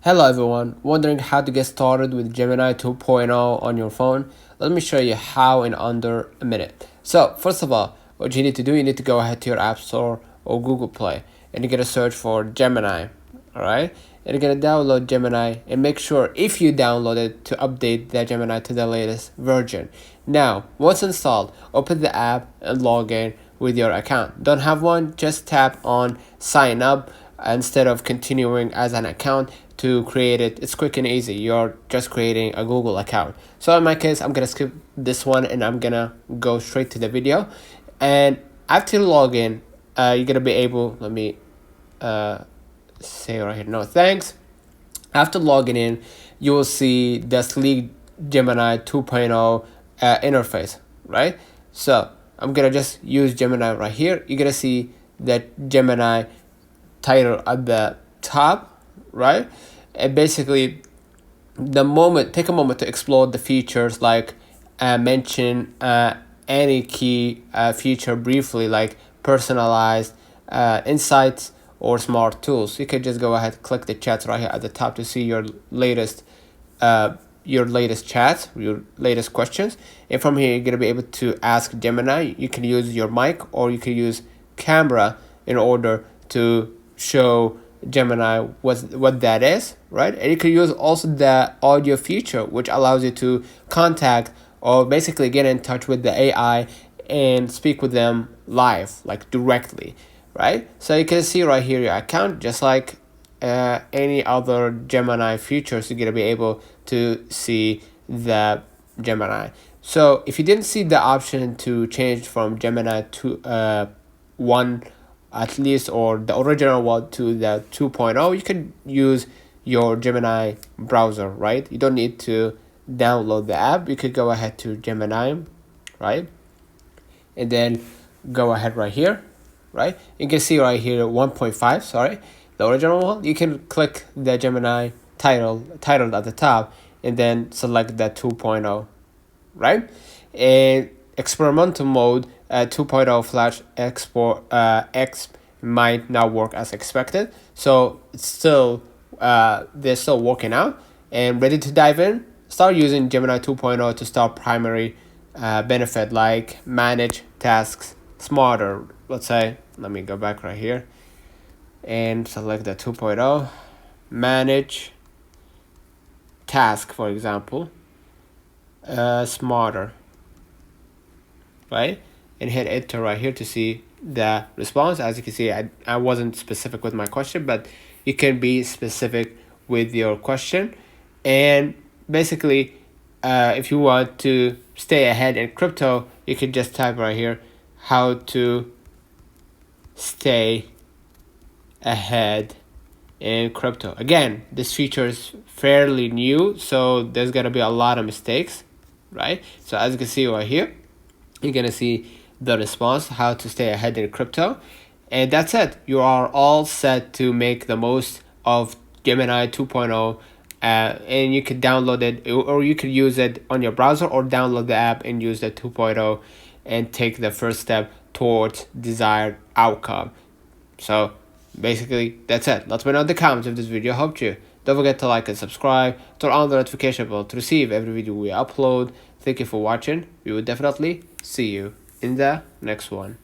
Hello everyone, wondering how to get started with Gemini 2.0 on your phone? Let me show you how in under a minute. So first of all, what you need to do, you need to go ahead to your App Store or Google Play and you're gonna search for Gemini, alright? And you're gonna download Gemini and make sure if you download it to update the Gemini to the latest version. Now, once installed, open the app and log in with your account. Don't have one? Just tap on sign up instead of continuing as an account to create it. It's quick and easy. You're just creating a Google account. So in my case, I'm gonna skip this one and I'm gonna go straight to the video. And after you log in, you're gonna be able, let me say right here, no thanks. After logging in, you will see the sleek Gemini 2.0 interface, right? So I'm gonna just use Gemini right here. You're gonna see that Gemini title at the top, right? And basically take a moment to explore the features, like mention any key feature briefly, like personalized insights or smart tools. You can just go ahead, click the chats right here at the top to see your latest chats, your latest questions. And from here, you're gonna be able to ask Gemini. You can use your mic or you can use camera in order to show Gemini what that is, right? And you can use also the audio feature, which allows you to contact or basically get in touch with the AI and speak with them live, like directly, right? So you can see right here your account, just like any other Gemini features. You're gonna be able to see the Gemini. So if you didn't see the option to change from Gemini to 1 at least, or the original one, to the 2.0, you can use your Gemini browser, right? You don't need to download the app. You could go ahead to Gemini, right? And then go ahead right here, right? You can see right here 1.5, sorry, the original one. You can click the Gemini title at the top and then select the 2.0, right? And experimental mode 2.0 Flash Export X might not work as expected, so it's still they're still working out. And ready to dive in, start using Gemini 2.0 to start primary benefit, like manage tasks smarter. Let's say, let me go back right here and select the 2.0, manage task, for example, smarter, right? And hit enter right here to see the response. As you can see, I wasn't specific with my question, but you can be specific with your question. And basically, if you want to stay ahead in crypto, you can just type right here, how to stay ahead in crypto. Again, this feature is fairly new, so there's gonna be a lot of mistakes, right? So as you can see right here, you're gonna see the response, how to stay ahead in crypto. And that's it. You are all set to make the most of Gemini 2.0, and you could download it, or you could use it on your browser, or download the app and use the 2.0 and take the first step towards desired outcome. So basically that's it. Let me know in the comments if this video helped you. Don't forget to like and subscribe, turn on the notification bell to receive every video we upload. Thank you for watching. We will definitely see you in the next one.